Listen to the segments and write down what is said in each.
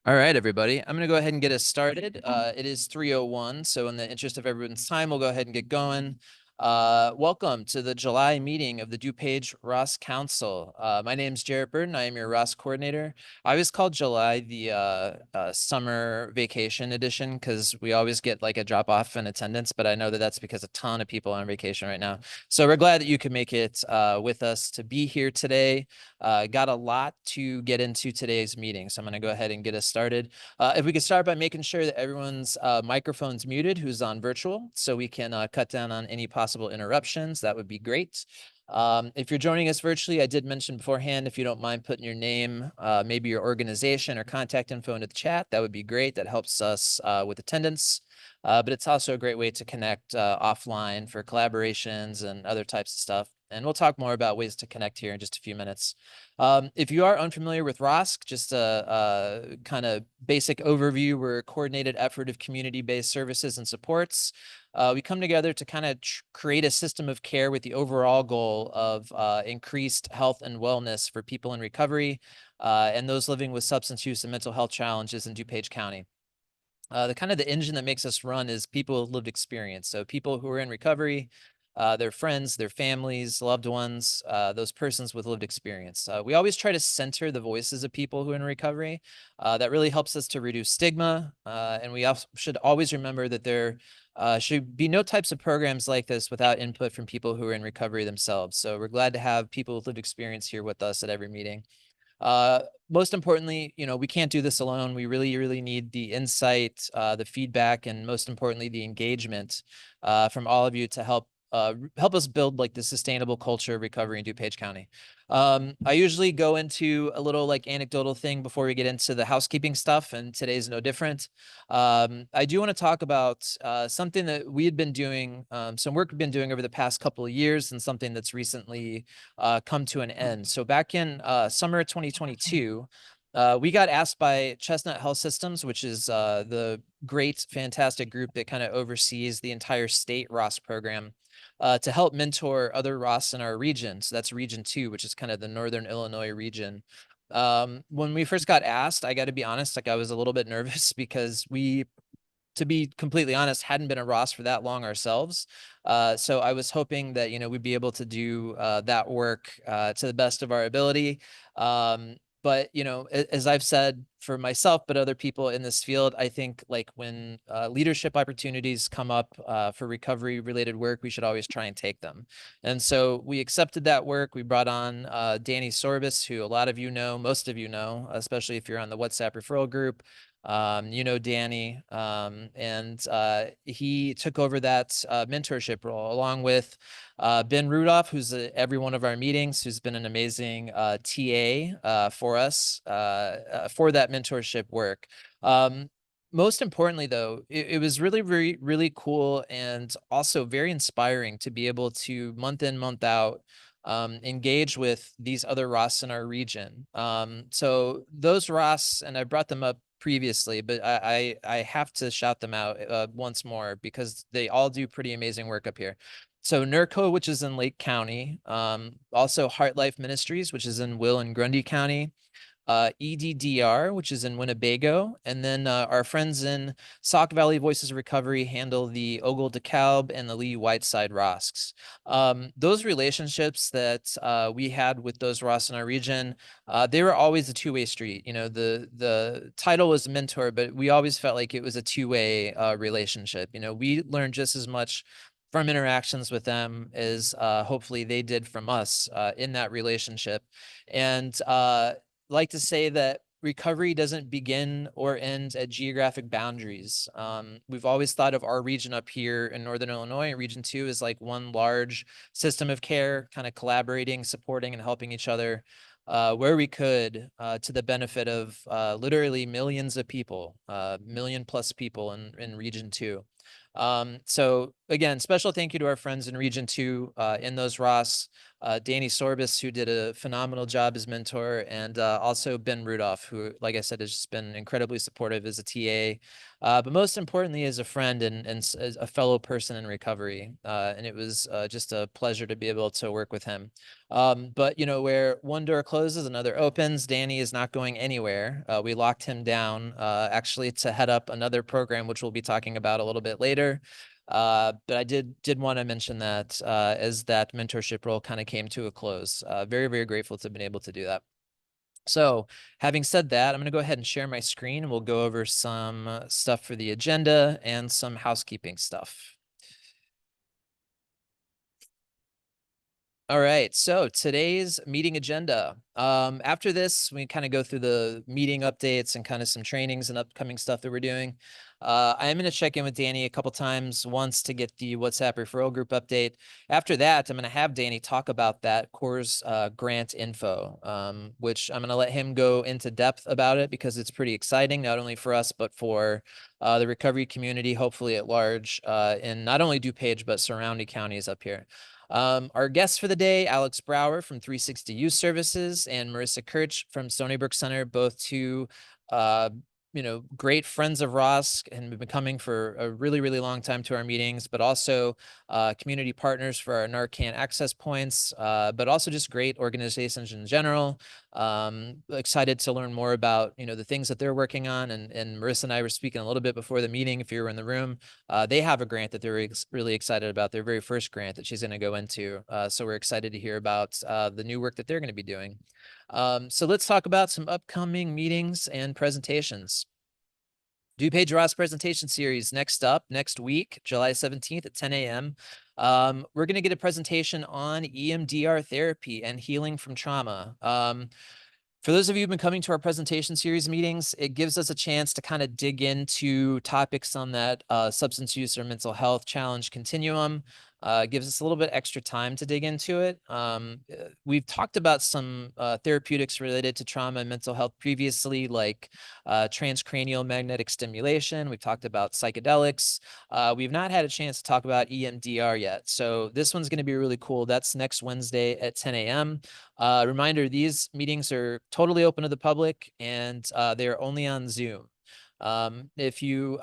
All right, everybody. I'm going to go ahead and get us started. It is 3:01, so in the interest of everyone's time, we'll go ahead and get going. Welcome to the July meeting of the DuPage ROSC Council. My name is Jarrett Burton. I am your ROSC coordinator. I always call July the summer vacation edition because we always get like a drop off in attendance, but I know that that's because a ton of people are on vacation right now. So we're glad that you could make it with us to be here today. Got a lot to get into today's meeting, so I'm going to go ahead and get us started. If we could start by making sure that everyone's microphone's muted who's on virtual, so we can cut down on any possible interruptions, that would be great. If you're joining us virtually, I did mention beforehand, if you don't mind putting your name, maybe your organization or contact info into the chat, that would be great. That helps us with attendance. But it's also a great way to connect offline for collaborations and other types of stuff. And we'll talk more about ways to connect here in just a few minutes. If you are unfamiliar with ROSC, just a kind of basic overview, we're a coordinated effort of community-based services and supports. We come together to kind of create a system of care with the overall goal of increased health and wellness for people in recovery and those living with substance use and mental health challenges in DuPage County. The engine that makes us run is people with lived experience. So people who are in recovery, their friends, their families, loved ones, those persons with lived experience. We always try to center the voices of people who are in recovery. That really helps us to reduce stigma. And we also should always remember that there should be no types of programs like this without input from people who are in recovery themselves. So we're glad to have people with lived experience here with us at every meeting. Most importantly, we can't do this alone. We really need the insight, the feedback, and most importantly, the engagement from all of you to help us build like the sustainable culture of recovery in DuPage County. I usually go into a little like anecdotal thing before we get into the housekeeping stuff, and today's no different. I do want to talk about something that we had been doing, some work we've been doing over the past couple of years, and something that's recently come to an end. So back in summer 2022, we got asked by Chestnut Health Systems, which is the great, fantastic group that kind of oversees the entire state ROSC program, to help mentor other ROSC in our region. So that's Region 2, which is kind of the Northern Illinois region. When we first got asked, I got to be honest, like I was a little bit nervous because we, to be completely honest, hadn't been a ROSC for that long ourselves. So I was hoping that, we'd be able to do that work to the best of our ability. But, as I've said for myself, but other people in this field, I think like when leadership opportunities come up for recovery related work, we should always try and take them. And so we accepted that work. We brought on Danny Sorbis, who a lot of you know, most of you know, especially if you're on the WhatsApp referral group. Danny, and he took over that mentorship role along with Ben Rudolph, who's at every one of our meetings, who's been an amazing TA for us for that mentorship work. Most importantly, though, it was really cool and also very inspiring to be able to month in, month out, engage with these other ROSs in our region. So those ROSs, and I brought them up previously, but I have to shout them out once more because they all do pretty amazing work up here. So NERCO, which is in Lake County, also Heart Life Ministries, which is in Will and Grundy County, EDDR, which is in Winnebago, and then our friends in Sauk Valley Voices of Recovery handle the Ogle DeKalb and the Lee Whiteside ROSCs. Those relationships that we had with those ROSCs in our region, they were always a two-way street. The title was mentor, but we always felt like it was a two-way relationship. We learned just as much from interactions with them as hopefully they did from us in that relationship. And like to say that recovery doesn't begin or end at geographic boundaries. We've always thought of our region up here in Northern Illinois, Region 2, as like one large system of care, kind of collaborating, supporting, and helping each other where we could to the benefit of literally millions of people, million plus people in Region 2. So again, special thank you to our friends in Region 2 in those ROSs. Danny Sorbis, who did a phenomenal job as mentor, and also Ben Rudolph, who, like I said, has just been incredibly supportive as a TA, but most importantly, as a friend and as a fellow person in recovery. And it was just a pleasure to be able to work with him. But, you know, where one door closes, another opens. Danny is not going anywhere. We locked him down actually to head up another program, which we'll be talking about a little bit later. But I did want to mention that as that mentorship role kind of came to a close. Very, very grateful to have been able to do that. So having said that, I'm going to go ahead and share my screen and we'll go over some stuff for the agenda and some housekeeping stuff. All right, so today's meeting agenda. After this, we kind of go through the meeting updates and kind of some trainings and upcoming stuff that we're doing. I am going to check in with Danny a couple times, once to get the WhatsApp referral group update. After that, I'm going to have Danny talk about that CORS grant info, which I'm going to let him go into depth about it because it's pretty exciting, not only for us, but for the recovery community, hopefully at large, in not only DuPage, but surrounding counties up here. Our guests for the day, Alex Brouwer from 360 Youth Services and Marissa Kirch from Stonybrook Center, both two, you know, great friends of ROSC and have been coming for a really, really long time to our meetings, but also community partners for our Narcan access points, but also just great organizations in general. Excited to learn more about, you know, the things that they're working on. And Marissa and I were speaking a little bit before the meeting, if you were in the room. They have a grant that they're really excited about, their very first grant that she's going to go into. So we're excited to hear about the new work that they're going to be doing. So let's talk about some upcoming meetings and presentations. DuPage ROSC presentation series next up, next week, July 17th at 10 a.m. We're going to get a presentation on EMDR therapy and healing from trauma. For those of you who've been coming to our presentation series meetings, it gives us a chance to kind of dig into topics on that substance use or mental health challenge continuum. Gives us a little bit extra time to dig into it. We've talked about some therapeutics related to trauma and mental health previously, like transcranial magnetic stimulation. We've talked about psychedelics. We've not had a chance to talk about EMDR yet. So this one's going to be really cool. That's next Wednesday at 10 a.m. Reminder, these meetings are totally open to the public and they're only on Zoom. If you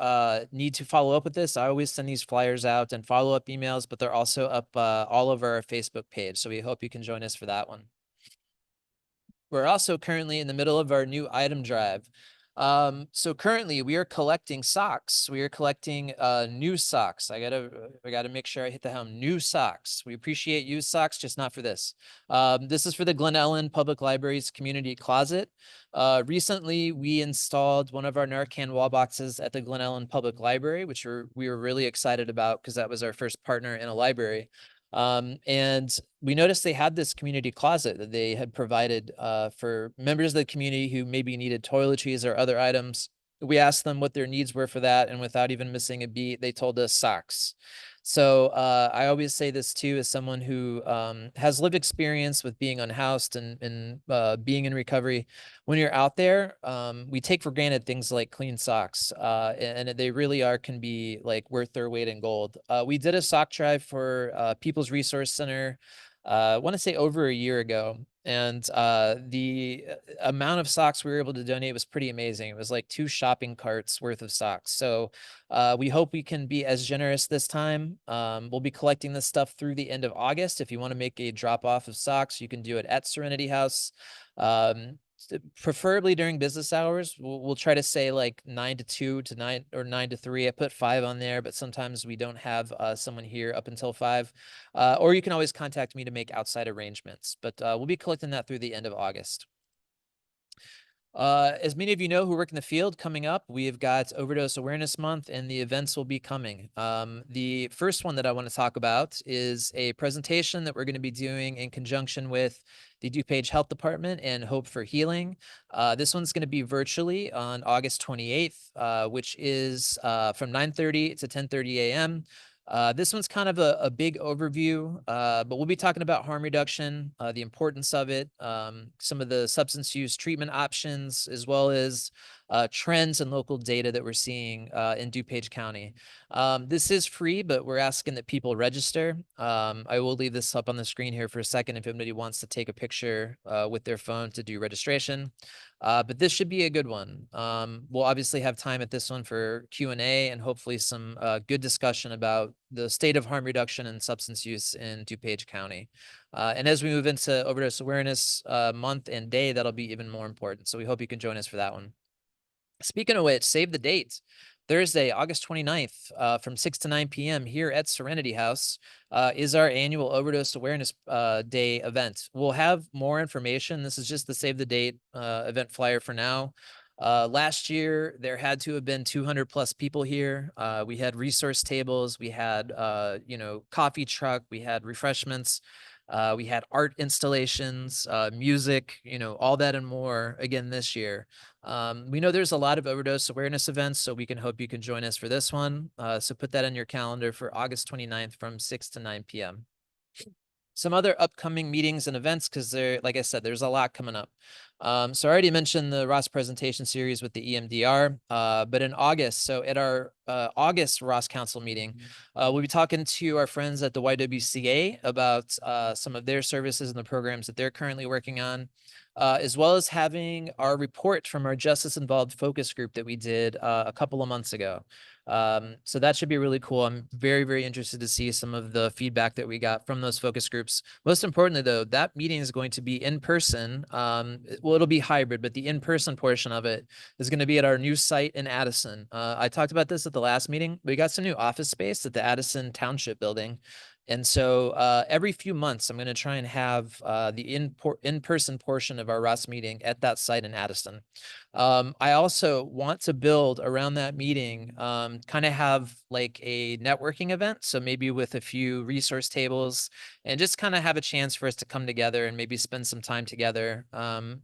need to follow up with this, I always send these flyers out and follow-up emails, but they're also up all over our Facebook page. So we hope you can join us for that one. We're also currently in the middle of our new item drive. So currently we are collecting socks. We are collecting new socks. I gotta make sure I hit the helm. New socks. We appreciate used socks, just not for this. This is for the Glen Ellen Public Library's community closet. Recently we installed one of our Narcan wall boxes at the Glen Ellen Public Library, which we were really excited about because that was our first partner in a library. And we noticed they had this community closet that they had provided for members of the community who maybe needed toiletries or other items. We asked them what their needs were for that, and without even missing a beat, they told us socks. So I always say this too, as someone who has lived experience with being unhoused and being in recovery. When you're out there, we take for granted things like clean socks, and they really can be like worth their weight in gold. We did a sock drive for People's Resource Center, I want to say over a year ago. And the amount of socks we were able to donate was pretty amazing. It was like 2 shopping carts worth of socks. So we hope we can be as generous this time. We'll be collecting this stuff through the end of August. If you want to make a drop off of socks, you can do it at Serenity House. Preferably during business hours. We'll try to say like 9 to 2 to 9 or 9 to 3. I put 5 on there, but sometimes we don't have someone here up until 5. Or you can always contact me to make outside arrangements, but we'll be collecting that through the end of August. As many of you know who work in the field, coming up, we've got Overdose Awareness Month and the events will be coming. The first one that I want to talk about is a presentation that we're going to be doing in conjunction with the DuPage Health Department and Hope for Healing. This one's going to be virtually on August 28th, which is from 9:30 to 10:30 a.m. This one's kind of a big overview, but we'll be talking about harm reduction, the importance of it, some of the substance use treatment options, as well as trends and local data that we're seeing in DuPage County. This is free, but we're asking that people register. I will leave this up on the screen here for a second if anybody wants to take a picture with their phone to do registration. But this should be a good one. We'll obviously have time at this one for Q&A and hopefully some good discussion about the state of harm reduction and substance use in DuPage County. And as we move into Overdose Awareness Month and Day, that'll be even more important. So we hope you can join us for that one. Speaking of which, save the date. Thursday, August 29th, from 6 to 9 p.m. here at Serenity House is our annual Overdose Awareness Day event. We'll have more information. This is just the save the date event flyer for now. Last year, there had to have been 200 plus people here. We had resource tables. We had, coffee truck. We had refreshments. We had art installations, music, all that and more again this year. We know there's a lot of overdose awareness events, so we can hope you can join us for this one. So put that on your calendar for August 29th from 6 to 9 p.m. Some other upcoming meetings and events, because like I said, there's a lot coming up. So I already mentioned the ROSC presentation series with the EMDR, but in August, so at our August ROSC Council meeting, we'll be talking to our friends at the YWCA about some of their services and the programs that they're currently working on, as well as having our report from our Justice Involved focus group that we did a couple of months ago. So that should be really cool. I'm very, very interested to see some of the feedback that we got from those focus groups. Most importantly, though, that meeting is going to be in person. Well, it'll be hybrid, but the in-person portion of it is going to be at our new site in Addison. I talked about this at the last meeting. We got some new office space at the Addison Township building. And so every few months, I'm going to try and have the in-person portion of our ROSC meeting at that site in Addison. I also want to build around that meeting, kind of have like a networking event. So maybe with a few resource tables and just kind of have a chance for us to come together and maybe spend some time together.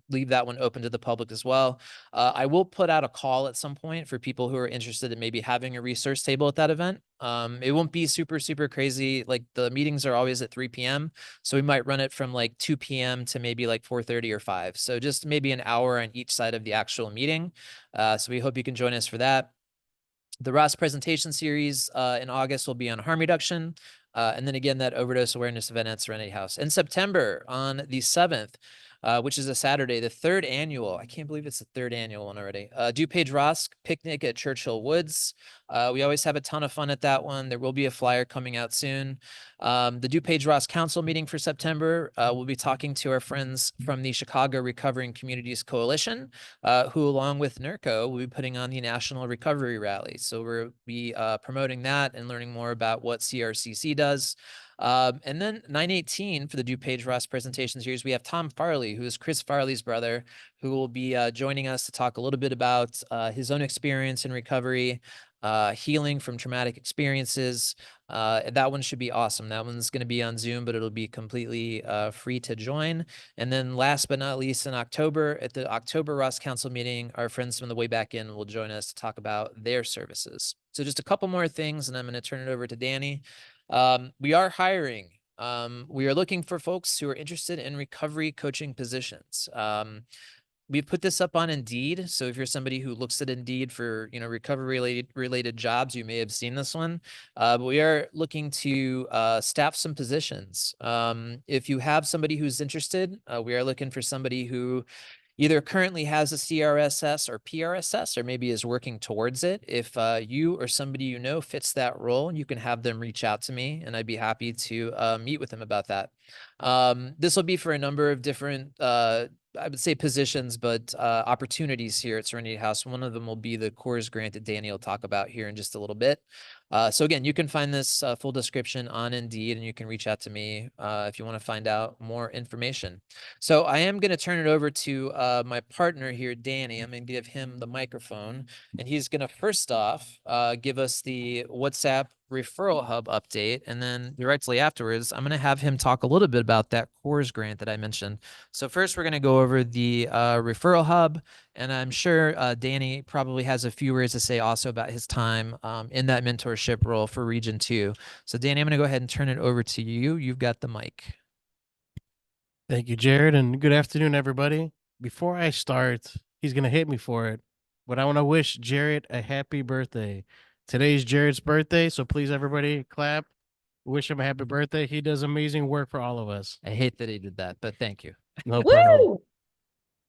Leave that one open to the public as well. I will put out a call at some point for people who are interested in maybe having a resource table at that event. It won't be super, super crazy. Like the meetings are always at 3 p.m. So we might run it from like 2 p.m. to maybe like 4:30 or 5. So just maybe an hour on each side of the actual meeting. So we hope you can join us for that. The ROSC presentation series in August will be on harm reduction. And then again, that overdose awareness event at Serenity House. In September, on the 7th, which is a Saturday, the third annual, I can't believe it's the third annual one already, DuPage ROSC picnic at Churchill Woods. We always have a ton of fun at that one. There will be a flyer coming out soon. The DuPage ROSC Council meeting for September, we'll be talking to our friends from the Chicago Recovering Communities Coalition, who along with NERCO will be putting on the National Recovery Rally. So we'll be promoting that and learning more about what CRCC does. And then 9/18 for the DuPage ROSC presentation series, we have Tom Farley, who is Chris Farley's brother, who will be joining us to talk a little bit about his own experience in recovery, healing from traumatic experiences. That one should be awesome. That one's going to be on Zoom, but it'll be completely free to join. And then last but not least, in October, at the October ROSC Council meeting, our friends from the Way Back In will join us to talk about their services. So just a couple more things, and I'm going to turn it over to Danny. We are hiring. We are looking for folks who are interested in recovery coaching positions. We've put this up on Indeed. So if you're somebody who looks at Indeed for, recovery related jobs, you may have seen this one. But we are looking to staff some positions. If you have somebody who's interested, we are looking for somebody who either currently has a CRSS or PRSS, or maybe is working towards it. If you or somebody you know fits that role, you can have them reach out to me, and I'd be happy to meet with them about that. This will be for a number of different, I would say positions, but opportunities here at Serenity House. One of them will be the CORS grant that Danny will talk about here in just a little bit. So again, you can find this full description on Indeed, and you can reach out to me if you want to find out more information. So I am going to turn it over to my partner here, Danny. I'm going to give him the microphone, and he's going to first off give us the WhatsApp referral hub update. And then directly afterwards, I'm going to have him talk a little bit about that CORS grant that I mentioned. So first, we're going to go over the referral hub. And I'm sure Danny probably has a few words to say also about his time in that mentorship role for Region 2. So Danny, I'm going to go ahead and turn it over to you. You've got the mic. Thank you, Jared, and good afternoon, everybody. Before I start, he's going to hit me for it, but I want to wish Jared a happy birthday. Today's Jared's birthday, so please everybody clap. Wish him a happy birthday. He does amazing work for all of us. I hate that he did that, but thank you. No problem. Woo!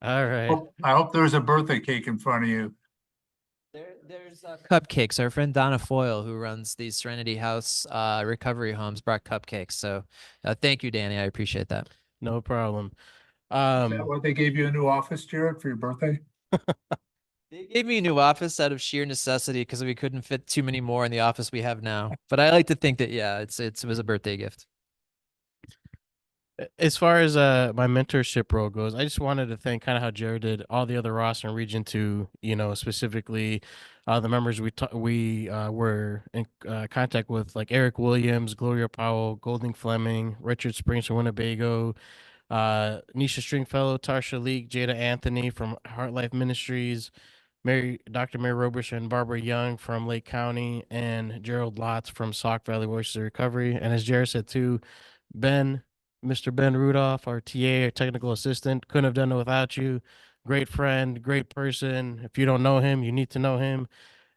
All right. I hope there's a birthday cake in front of you. There's cupcakes. Our friend Donna Foyle, who runs the Serenity House recovery homes, brought cupcakes. So thank you, Danny. I appreciate that. No problem. Is that what they gave you a new office, Jared, for your birthday? They gave me a new office out of sheer necessity because we couldn't fit too many more in the office we have now. But I like to think that, yeah, it was a birthday gift. As far as my mentorship role goes, I just wanted to thank kind of how Jared did all the other roster and region two, specifically the members we were in contact with, like Eric Williams, Gloria Powell, Golding Fleming, Richard Springs from Winnebago, Nisha Stringfellow, Tarsha Leak, Jada Anthony from Heart Life Ministries, Dr. Mary Robish and Barbara Young from Lake County, and Gerald Lotz from Sauk Valley Voices of Recovery. And as Jared said too, Mr. Ben Rudolph, our TA, our technical assistant, couldn't have done it without you. Great friend, great person. If you don't know him, you need to know him.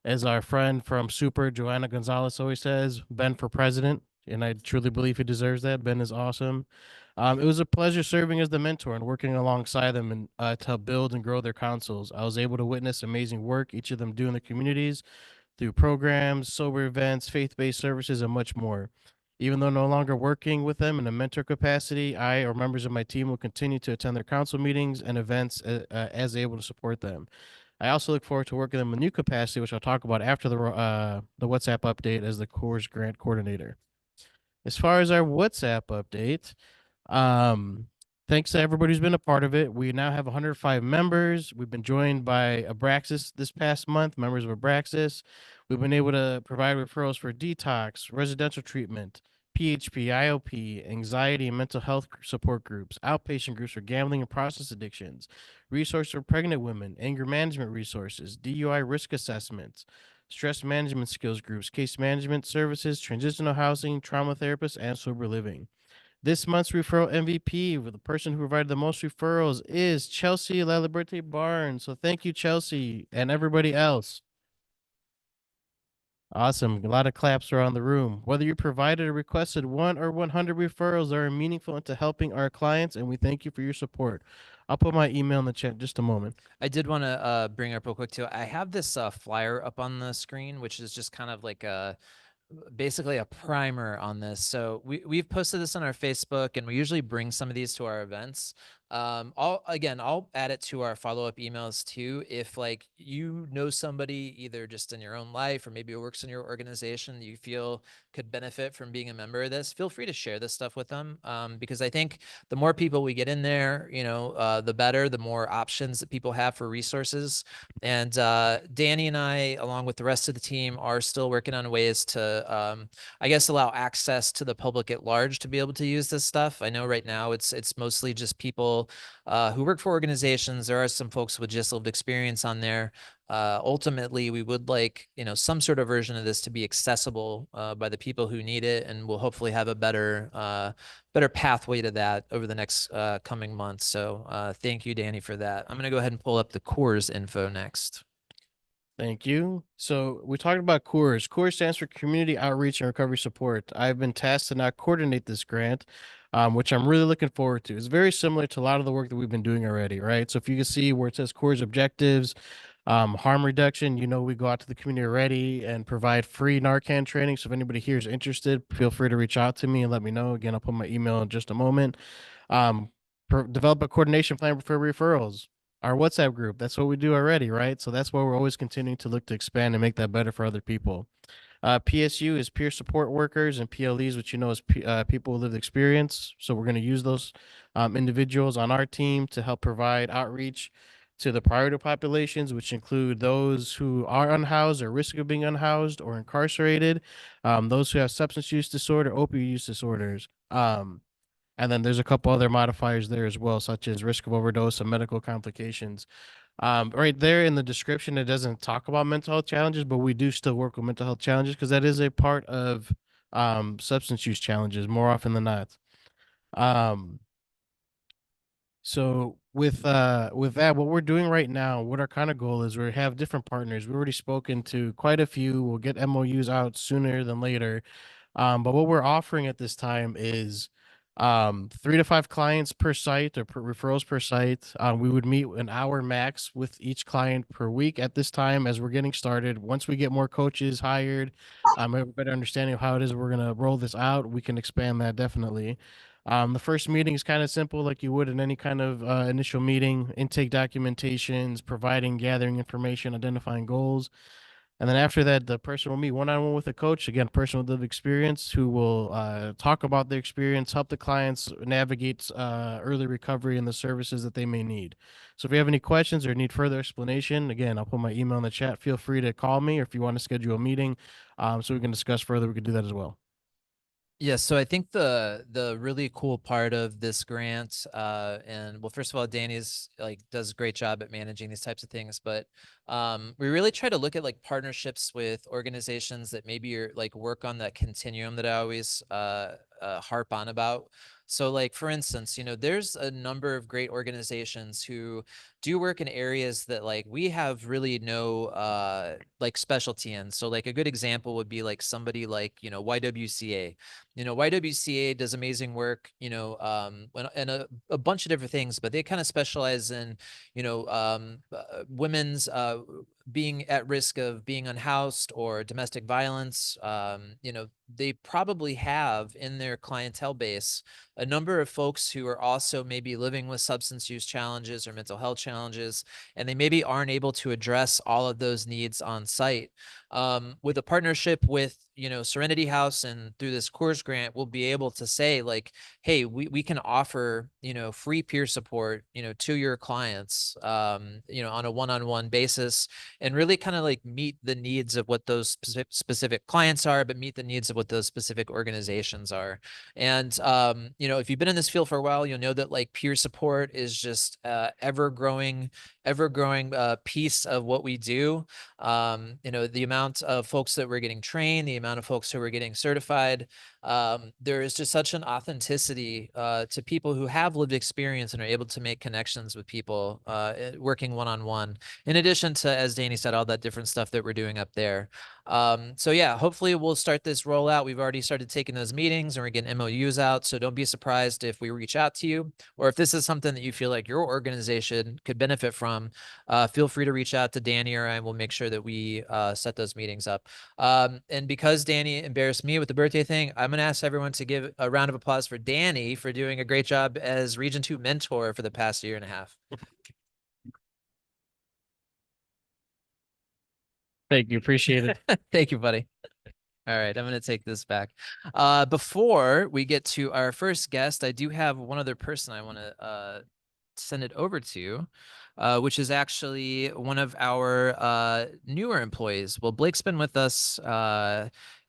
As our friend from Super, Joanna Gonzalez always says, Ben for president. And I truly believe he deserves that. Ben is awesome. It was a pleasure serving as the mentor and working alongside them and to help build and grow their councils. I was able to witness amazing work each of them do in the communities through programs, sober events, faith-based services, and much more. Even though no longer working with them in a mentor capacity, I or members of my team will continue to attend their council meetings and events as able to support them. I also look forward to working in a new capacity, which I'll talk about after the WhatsApp update as the course grant coordinator. As far as our WhatsApp update, thanks to everybody who's been a part of it. We now have 105 members. We've been joined by Abraxas this past month, members of Abraxas. We've been able to provide referrals for detox, residential treatment, PHP, IOP, anxiety and mental health support groups, outpatient groups for gambling and process addictions, resources for pregnant women, anger management resources, DUI risk assessments, stress management skills groups, case management services, transitional housing, trauma therapists, and sober living. This month's referral MVP, with the person who provided the most referrals, is Chelsea Laliberte Barnes. So thank you, Chelsea, and everybody else. Awesome. A lot of claps around the room. Whether you provided or requested 1 or 100 referrals are meaningful into helping our clients, and we thank you for your support. I'll put my email in the chat in just a moment. I did want to bring up real quick too. I have this flyer up on the screen, which is just kind of like basically a primer on this. So we've posted this on our Facebook, and we usually bring some of these to our events. I'll add it to our follow-up emails too. If like you know somebody either just in your own life or maybe it works in your organization that you feel could benefit from being a member of this, feel free to share this stuff with them. Because I think the more people we get in there, the better, the more options that people have for resources. And Danny and I, along with the rest of the team, are still working on ways to, I guess, allow access to the public at large to be able to use this stuff. I know right now it's mostly just people who work for organizations. There are some folks with just lived experience on there. Ultimately, we would like, some sort of version of this to be accessible by the people who need it, and we'll hopefully have a better pathway to that over the next coming months. So thank you, Danny, for that. I'm going to go ahead and pull up the CORS info next. Thank you. So we talked about CORS. CORS stands for Community Outreach and Recovery Support. I've been tasked to now coordinate this grant, which I'm really looking forward to. It's very similar to a lot of the work that we've been doing already, right? So if you can see where it says CORS objectives, harm reduction, we go out to the community already and provide free Narcan training. So if anybody here is interested, feel free to reach out to me and let me know. Again, I'll put my email in just a moment. Develop a coordination plan for referrals. Our WhatsApp group, that's what we do already, right? So that's why we're always continuing to look to expand and make that better for other people. PSU is peer support workers, and PLEs, which is people with lived experience. So we're going to use those individuals on our team to help provide outreach to the priority populations, which include those who are unhoused or risk of being unhoused or incarcerated, those who have substance use disorder, opioid use disorders. And then there's a couple other modifiers there as well, such as risk of overdose and medical complications. Right there in the description, it doesn't talk about mental health challenges, but we do still work with mental health challenges because that is a part of substance use challenges more often than not. So with that, what we're doing right now, what our kind of goal is, we have different partners. We've already spoken to quite a few. We'll get MOUs out sooner than later. But what we're offering at this time is 3 to 5 clients per site or referrals per site. We would meet an hour max with each client per week at this time as we're getting started. Once we get more coaches hired, have a better understanding of how it is we're gonna roll this out, we can expand that definitely. The first meeting is kind of simple, like you would in any kind of initial meeting, intake documentations, providing, gathering information, identifying goals. And then after that, the person will meet one-on-one with a coach, again, person with lived experience who will talk about their experience, help the clients navigate early recovery and the services that they may need. So if you have any questions or need further explanation, again, I'll put my email in the chat. Feel free to call me, or if you want to schedule a meeting so we can discuss further, we can do that as well. Yeah, so I think the really cool part of this grant, and well, first of all, Danny's does a great job at managing these types of things, but we really try to look at partnerships with organizations that maybe are work on that continuum that I always harp on about. So for instance, there's a number of great organizations who do work in areas that we have really no specialty in. So a good example would be somebody YWCA. YWCA does amazing work, and a bunch of different things, but they kind of specialize in, women's being at risk of being unhoused or domestic violence. They probably have in their clientele base a number of folks who are also maybe living with substance use challenges or mental health challenges, and they maybe aren't able to address all of those needs on site. With a partnership with, Serenity House and through this course grant, we'll be able to say hey, we can offer, free peer support, to your clients, on a one-on-one basis, and really kind of meet the needs of what those specific clients are, but meet the needs of what those specific organizations are. And, if you've been in this field for a while, you'll know that peer support is just ever growing piece of what we do. The amount of folks that we're getting trained, the amount of folks who are getting certified, there is just such an authenticity to people who have lived experience and are able to make connections with people working one-on-one, in addition to, as Danny said, all that different stuff that we're doing up there. So yeah, hopefully we'll start this rollout. We've already started taking those meetings and we're getting MOUs out. So don't be surprised if we reach out to you, or if this is something that you feel like your organization could benefit from, feel free to reach out to Danny or I, and we'll make sure that we set those meetings up. And because Danny embarrassed me with the birthday thing, I'm going to ask everyone to give a round of applause for Danny for doing a great job as Region 2 mentor for the past year and a half. Thank you. Appreciate it. Thank you, buddy. All right, I'm going to take this back. Before we get to our first guest, I do have one other person I want to send it over to, which is actually one of our newer employees. Well, Blake's been with us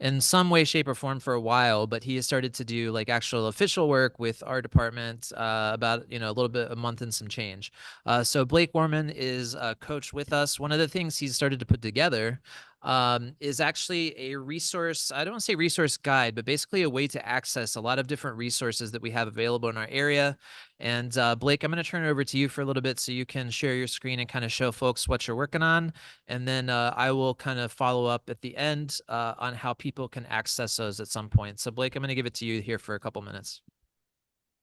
in some way, shape, or form for a while, but he has started to do actual official work with our department about a little bit, a month and some change. So Blake Warman is a coach with us. One of the things he's started to put together is actually a resource. I don't want to say resource guide, but basically a way to access a lot of different resources that we have available in our area. And Blake, I'm going to turn it over to you for a little bit so you can share your screen and kind of show folks what you're working on. And then I will kind of follow up at the end on how people can access those at some point. So Blake, I'm going to give it to you here for a couple minutes.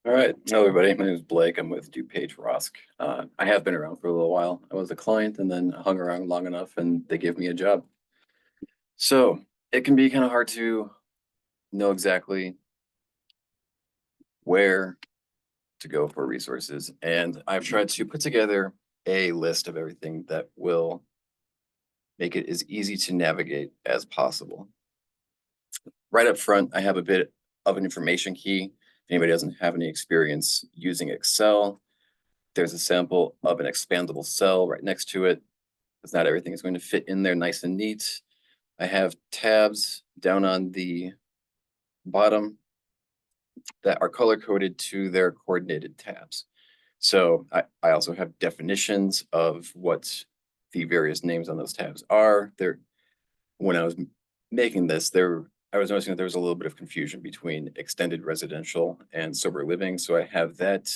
All right. Hello, everybody. My name is Blake. I'm with DuPage ROSC. I have been around for a little while. I was a client and then hung around long enough and they gave me a job. So it can be kind of hard to know exactly where to go for resources. And I've tried to put together a list of everything that will make it as easy to navigate as possible. Right up front, I have a bit of an information key. If anybody doesn't have any experience using Excel, there's a sample of an expandable cell right next to it, because not everything is going to fit in there nice and neat. I have tabs down on the bottom that are color coded to their coordinated tabs. So I also have definitions of what the various names on those tabs are. When I was making this, I was noticing that there was a little bit of confusion between extended residential and sober living. So I have that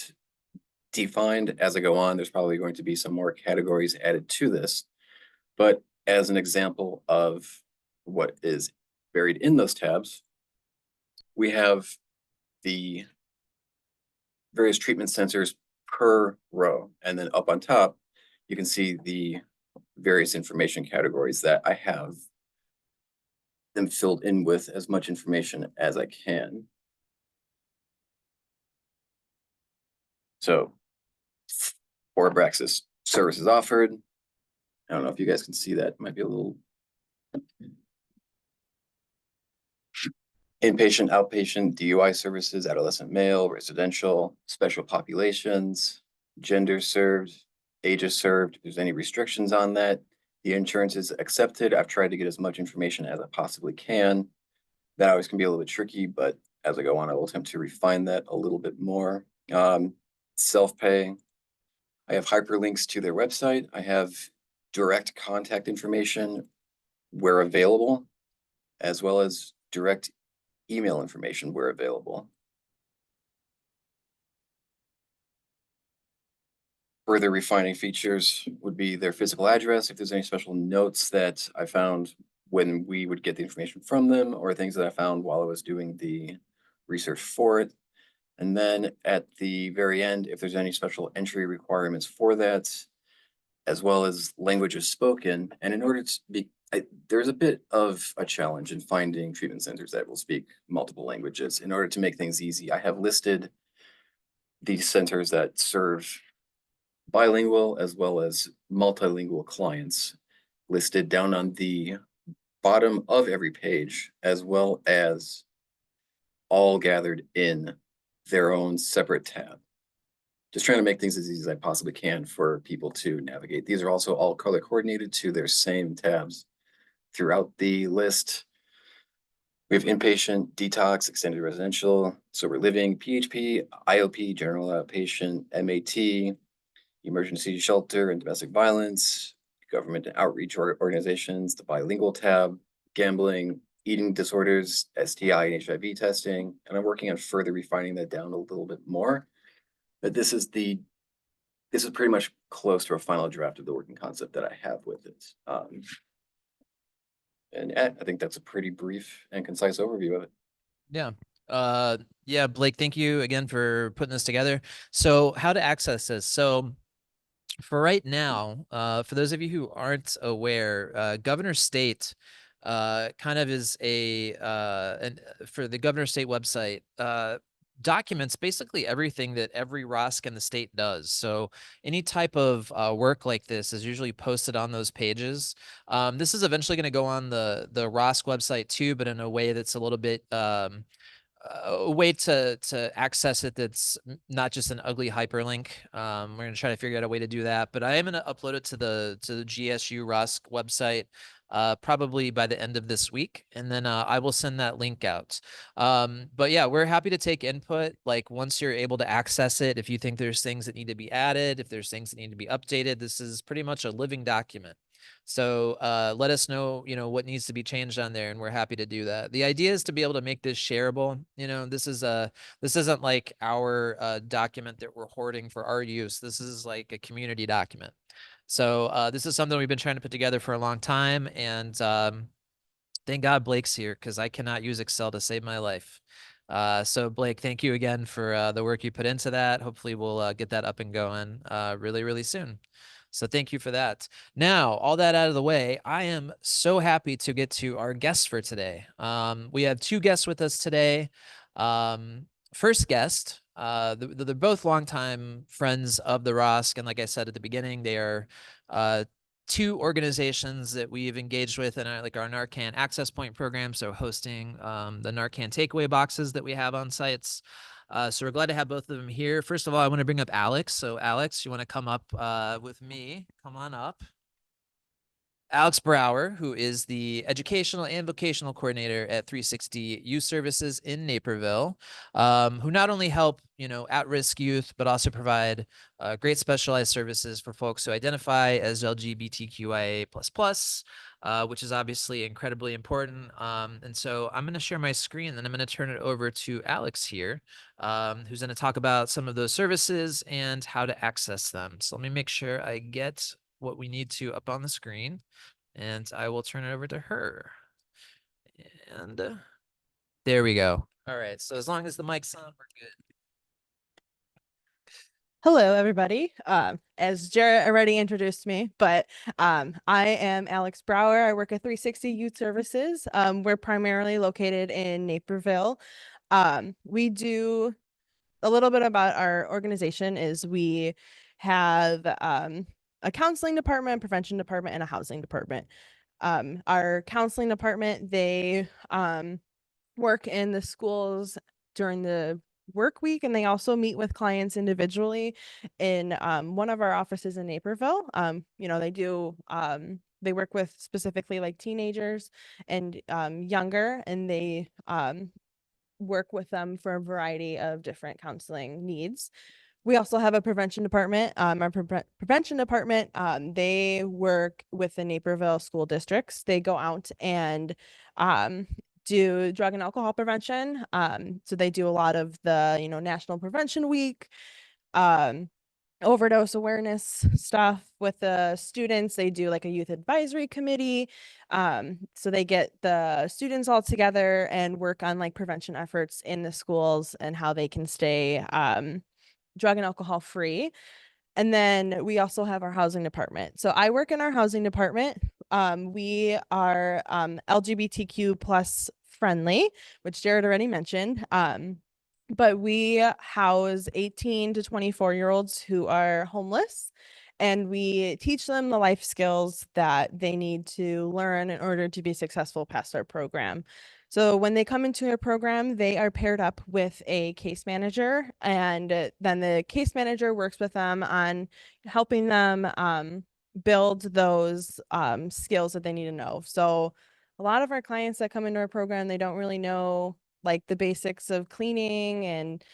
defined as I go on. There's probably going to be some more categories added to this. But as an example of what is buried in those tabs, we have the various treatment sensors per row. And then up on top, you can see the various information categories that I have them filled in with as much information as I can. So for Abraxas services offered. I don't know if you guys can see that. It might be a little inpatient, outpatient, DUI services, adolescent male, residential, special populations, gender served, ages served. If there's any restrictions on that, the insurance is accepted. I've tried to get as much information as I possibly can. That always can be a little bit tricky, but as I go on, I will attempt to refine that a little bit more. Self-pay. I have hyperlinks to their website. I have direct contact information where available, as well as direct email information where available. Further refining features would be their physical address, if there's any special notes that I found when we would get the information from them, or things that I found while I was doing the research for it. And then at the very end, if there's any special entry requirements for that, as well as languages spoken. And in order to be, there's a bit of a challenge in finding treatment centers that will speak multiple languages. In order to make things easy, I have listed these centers that serve bilingual as well as multilingual clients listed down on the bottom of every page, as well as all gathered in their own separate tab. Just trying to make things as easy as I possibly can for people to navigate. These are also all color coordinated to their same tabs throughout the list. We have inpatient, detox, extended residential, sober living, PHP, IOP, general outpatient, MAT, emergency shelter and domestic violence, government and outreach organizations, the bilingual tab, gambling, eating disorders, STI and HIV testing. And I'm working on further refining that down a little bit more. But this is pretty much close to a final draft of the working concept that I have with it. And I think that's a pretty brief and concise overview of it. Yeah. Yeah, Blake, thank you again for putting this together. So how to access this? So for right now, for those of you who aren't aware, Governor State kind of is for the Governor State website, documents basically everything that every ROSC in the state does. So any type of work like this is usually posted on those pages. This is eventually going to go on the ROSC website too, but in a way that's a little bit a way to access it that's not just an ugly hyperlink. We're going to try to figure out a way to do that, but I am going to upload it to the GSU ROSC website probably by the end of this week, and then I will send that link out. But yeah, we're happy to take input. Like once you're able to access it, if you think there's things that need to be added, if there's things that need to be updated, this is pretty much a living document. So let us know, what needs to be changed on there, and we're happy to do that. The idea is to be able to make this shareable. This isn't like our document that we're hoarding for our use. This is like a community document. So this is something we've been trying to put together for a long time, and thank God Blake's here because I cannot use Excel to save my life. So Blake, thank you again for the work you put into that. Hopefully we'll get that up and going really, really soon. So thank you for that. Now, all that out of the way, I am so happy to get to our guests for today. We have two guests with us today. First guest, they're both longtime friends of the ROSC, and like I said at the beginning, they are two organizations that we've engaged with in our Narcan Access Point program, so hosting the Narcan takeaway boxes that we have on sites. So we're glad to have both of them here. First of all, I want to bring up Alex. So Alex, you want to come up with me? Come on up. Alex Brouwer, who is the educational and vocational coordinator at 360 Youth Services in Naperville, who not only help, at-risk youth, but also provide great specialized services for folks who identify as LGBTQIA++, which is obviously incredibly important. And so I'm going to share my screen, and I'm going to turn it over to Alex here, who's going to talk about some of those services and how to access them. So let me make sure I get what we need to up on the screen, and I will turn it over to her. And there we go. All right. So as long as the mic's on, we're good. Hello, everybody. As Jarrett already introduced me, but I am Alex Brouwer. I work at 360 Youth Services. We're primarily located in Naperville. We do a little bit about our organization is we have a counseling department, prevention department, and a housing department. Our counseling department, they work in the schools during the work week, and they also meet with clients individually in one of our offices in Naperville. They do they work with specifically like teenagers and younger, and they work with them for a variety of different counseling needs. We also have a prevention department. Our prevention department, they work with the Naperville school districts. They go out and do drug and alcohol prevention. So they do a lot of the, National Prevention Week, overdose awareness stuff with the students. They do like a youth advisory committee. So they get the students all together and work on like prevention efforts in the schools and how they can stay drug and alcohol free. And then we also have our housing department. So I work in our housing department. We are LGBTQ plus friendly, which Jared already mentioned. But we house 18 to 24-year-olds who are homeless, and we teach them the life skills that they need to learn in order to be successful past our program. So when they come into our program, they are paired up with a case manager, and then the case manager works with them on helping them build those skills that they need to know. So a lot of our clients that come into our program, they don't really know like the basics of cleaning and,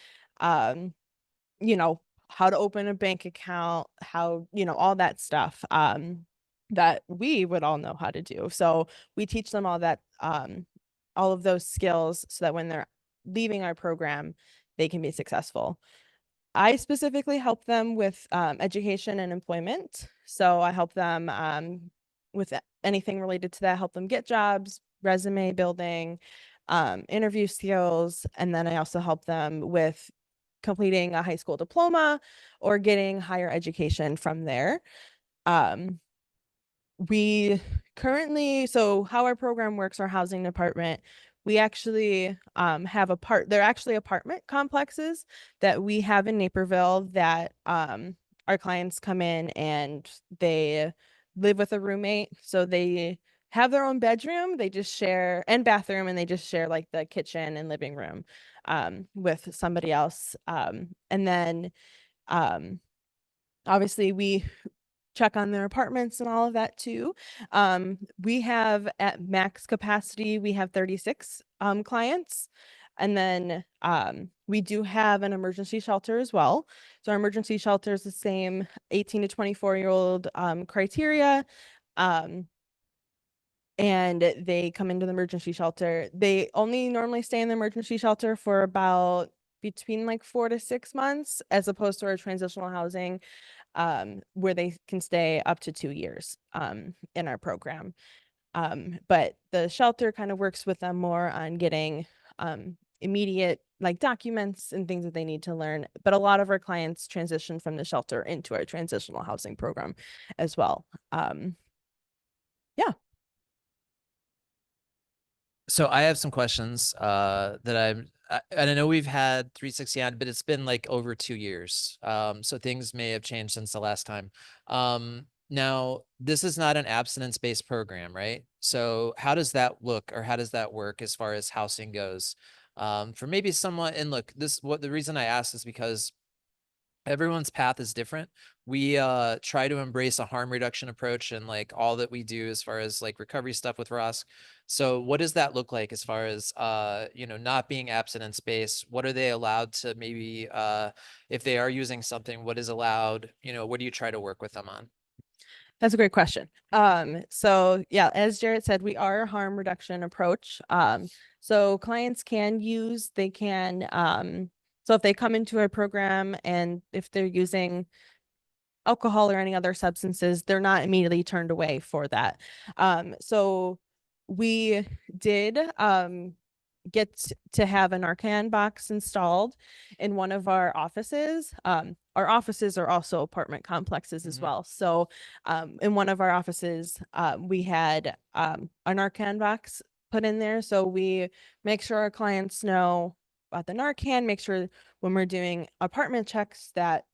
how to open a bank account, how, all that stuff that we would all know how to do. So we teach them all that, all of those skills so that when they're leaving our program, they can be successful. I specifically help them with education and employment. So I help them with anything related to that, help them get jobs, resume building, interview skills. And then I also help them with completing a high school diploma or getting higher education from there. We currently, so how our program works, our housing department, we actually have they're actually apartment complexes that we have in Naperville that our clients come in and they live with a roommate. So they have their own bedroom, they just share, and bathroom, and they just share like the kitchen and living room with somebody else. And then obviously we check on their apartments and all of that too. We have at max capacity, we have 36 clients. And then we do have an emergency shelter as well. So our emergency shelter is the same 18 to 24-year-old criteria. And they come into the emergency shelter. They only normally stay in the emergency shelter for about between like 4 to 6 months, as opposed to our transitional housing, where they can stay up to 2 years in our program. But the shelter kind of works with them more on getting immediate like documents and things that they need to learn. But a lot of our clients transition from the shelter into our transitional housing program as well. Yeah. So I have some questions and I know we've had 360 on, but it's been like over 2 years. So things may have changed since the last time. Now this is not an abstinence-based program, right? So how does that look, or how does that work as far as housing goes? For maybe someone, and look, the reason I ask is because everyone's path is different. We try to embrace a harm reduction approach and like all that we do as far as like recovery stuff with ROSC. So what does that look like as far as you know, not being abstinence-based? What are they allowed to maybe if they are using something, what is allowed? You know, what do you try to work with them on? That's a great question. So yeah, as Jared said, we are a harm reduction approach. So clients can use, they can, so if they come into a program and if they're using alcohol or any other substances, they're not immediately turned away for that. So we did, get to have an Narcan box installed in one of our offices. Our offices are also apartment complexes as Mhm. well. So in one of our offices, we had a Narcan box put in there. So we make sure our clients know about the Narcan, make sure when we're doing apartment checks that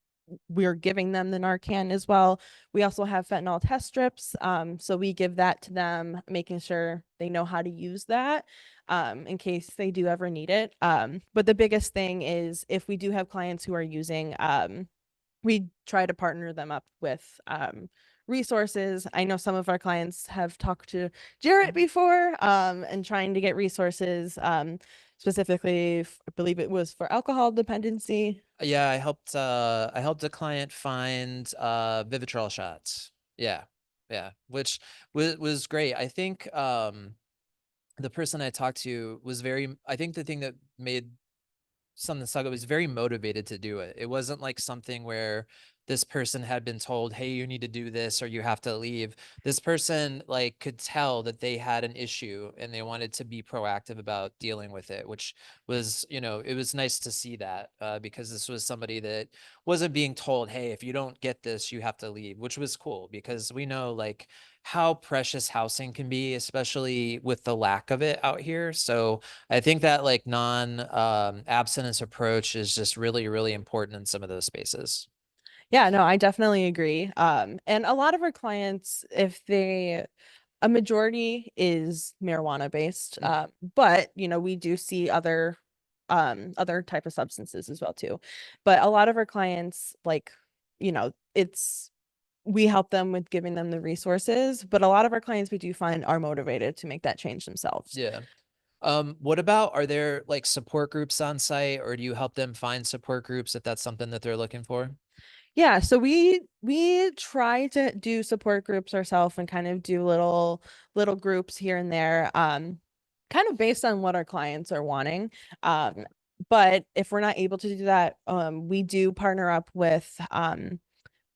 we're giving them the Narcan as well. We also have fentanyl test strips. So we give that to them, making sure they know how to use that in case they do ever need it. But the biggest thing is if we do have clients who are using, we try to partner them up with resources. I know some of our clients have talked to Jarrett before and trying to get resources specifically, I believe it was for alcohol dependency. Yeah, I helped a client find Vivitrol shots. Yeah. Yeah, which was great. I think the person I talked to was I think the thing that made something stuck, it was very motivated to do it. It wasn't like something where this person had been told, hey, you need to do this or you have to leave. This person like could tell that they had an issue and they wanted to be proactive about dealing with it, which was, you know, it was nice to see that because this was somebody that wasn't being told, hey, if you don't get this, you have to leave, which was cool because we know like how precious housing can be, especially with the lack of it out here. So I think that like abstinence approach is just really, really important in some of those spaces. Yeah, no, I definitely agree. And a lot of our clients, a majority is marijuana based, but you know, we do see other type of substances as well too. But a lot of our clients, like, you know, we help them with giving them the resources, but a lot of our clients we do find are motivated to make that change themselves. Yeah. What about, are there like support groups on site or do you help them find support groups if that's something that they're looking for? Yeah, so we try to do support groups ourselves and kind of do little groups here and there, kind of based on what our clients are wanting. But if we're not able to do that, we do partner up with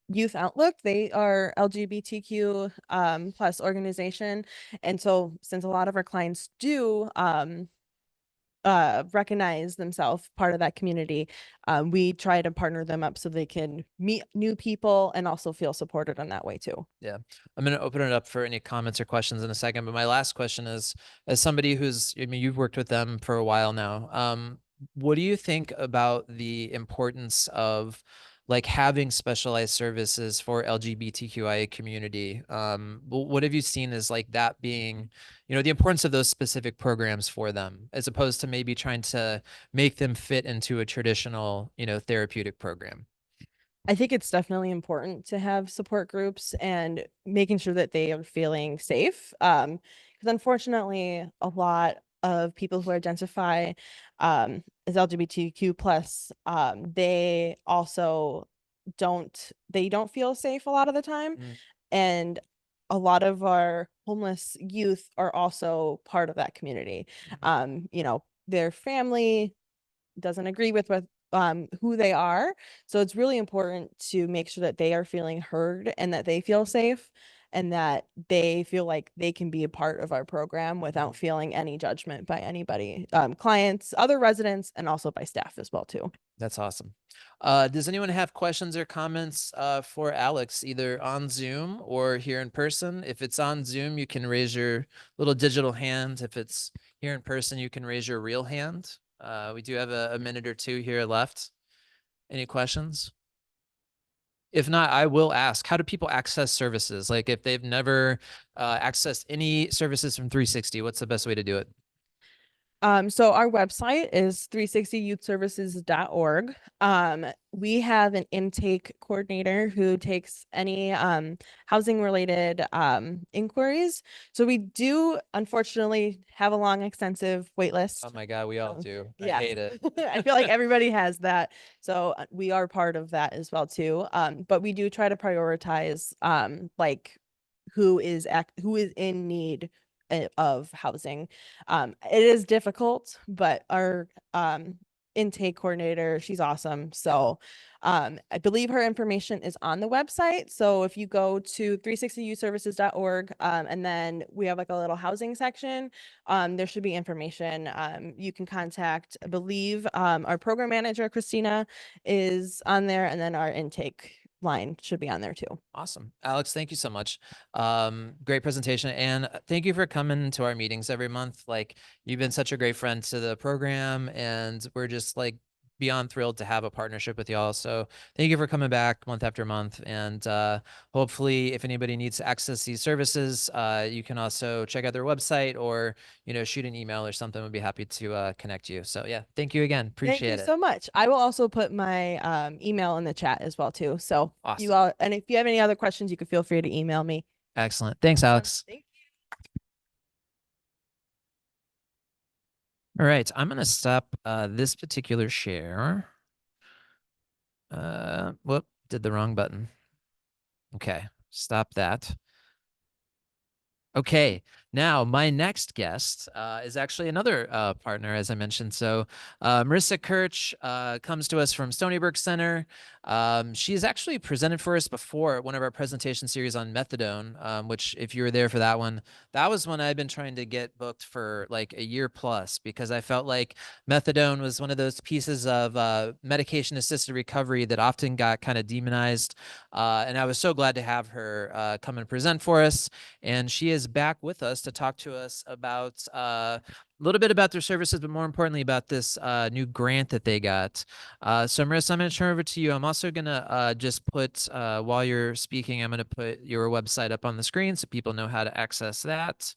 Youth Outlook. They are LGBTQ plus organization, and so since a lot of our clients do recognize themselves part of that community, we try to partner them up so they can meet new people and also feel supported in that way too. Yeah. I'm going to open it up for any comments or questions in a second. But my last question is, as somebody who's, I mean, you've worked with them for a while now. What do you think about the importance of like having specialized services for LGBTQIA community? What have you seen as like that being, you know, the importance of those specific programs for them, as opposed to maybe trying to make them fit into a traditional, you know, therapeutic program? I think it's definitely important to have support groups and making sure that they are feeling safe. Because unfortunately, a lot of people who identify as LGBTQ plus, they also don't feel safe a lot of the time. Mm. And a lot of our homeless youth are also part of that community. You know, their family doesn't agree with who they are. So it's really important to make sure that they are feeling heard and that they feel safe and that they feel like they can be a part of our program without feeling any judgment by anybody, clients, other residents, and also by staff as well too. That's awesome. Does anyone have questions or comments for Alex, either on Zoom or here in person? If it's on Zoom, you can raise your little digital hand. If it's here in person, you can raise your real hand. We do have a minute or two here left. Any questions? If not, I will ask, how do people access services? Like if they've never accessed any services from 360, what's the best way to do it? So our website is 360youthservices.org. We have an intake coordinator who takes any housing related inquiries. So we do unfortunately have a long, extensive wait list. Oh my God, we all Um, do. I yes. hate it. I feel like everybody has that. So we are part of that as well too. But we do try to prioritize like who is in need of housing. It is difficult, but our intake coordinator, she's awesome. So I believe her information is on the website. So if you go to 360youthservices.org, and then we have like a little housing section, there should be information. You can contact, I believe, our program manager, Christina, is on there, and then our intake line should be on there too. Awesome. Alex, thank you so much. Great presentation. And thank you for coming to our meetings every month. Like, you've been such a great friend to the program, and we're just like beyond thrilled to have a partnership with y'all. So thank you for coming back month after month. And hopefully if anybody needs to access these services, you can also check out their website, or, you know, shoot an email or something. We'd be happy to connect you. So yeah, thank you again. Appreciate Thank you it. so much. I will also put my email in the chat as well too. So Awesome. you all, and if you have any other questions, you can feel free to email me. Excellent. Thanks, Alex. Thank you. All right, I'm gonna stop this particular share. Whoop, did the wrong button. Okay, stop that. Okay, now my next guest is actually another partner, as I mentioned. So Marissa Kirch comes to us from Stonybrook Center. She's actually presented for us before at one of our presentation series on methadone, which if you were there for that one, that was one I've been trying to get booked for like a year plus, because I felt like methadone was one of those pieces of medication-assisted recovery that often got kind of demonized. And I was so glad to have her come and present for us. And she is back with us to talk to us about a little bit about their services, but more importantly about this new grant that they got. So Marissa, I'm going to turn over to you. I'm also going to just put, while you're speaking, I'm going to put your website up on the screen so people know how to access that.